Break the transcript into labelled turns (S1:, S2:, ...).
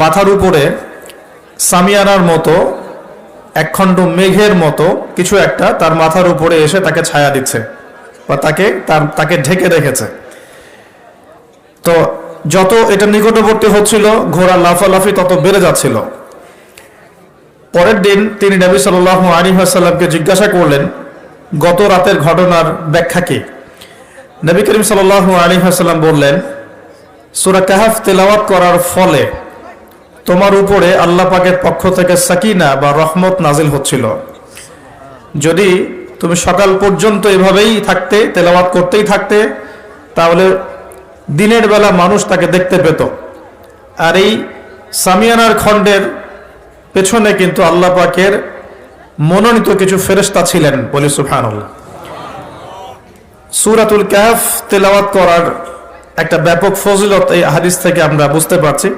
S1: মাথার উপরে সামিয়ানার মতো একখণ্ড মেঘের মতো কিছু একটা তার মাথার উপরে এসে তাকে ছায়া দিচ্ছে বা তাকে ঢেকে রেখেছে। তো যত এটা নিকটবর্তী হচ্ছিল ঘোড়া লাফালাফি তত বেড়ে যাচ্ছিল। পরের দিন তিনি নবী সাল্লাল্লাহু আলাইহি ওয়াসাল্লামকে জিজ্ঞাসা করলেন, গত রাতের ঘটনার ব্যাখ্যা কি? নবী করিম সাল্লাল্লাহু আলাইহি ওয়াসাল্লাম বললেন, সূরা কাহফ তেলাওয়াত করার ফলে তোমার উপরে আল্লাহ পাকের পক্ষ থেকে সাকিনা বা রহমত নাজিল হচ্ছিল। যদি তুমি সকাল পর্যন্ত এভাবেই থাকতে, তেলাওয়াত করতেই থাকতে, তাহলে দিনের বেলা মানুষ তাকে দেখতে পেত। আর এই সামিয়ানার খণ্ডের পেছনে কিন্তু আল্লাহ পাকের মনোনীত কিছু ফেরেশতা ছিলেন, বলি সুবহানাল্লাহ। সূরাতুল কাহফ তেলাওয়াত করার একটা ব্যাপক ফজিলত এই হাদিস থেকে আমরা বুঝতে পারছি।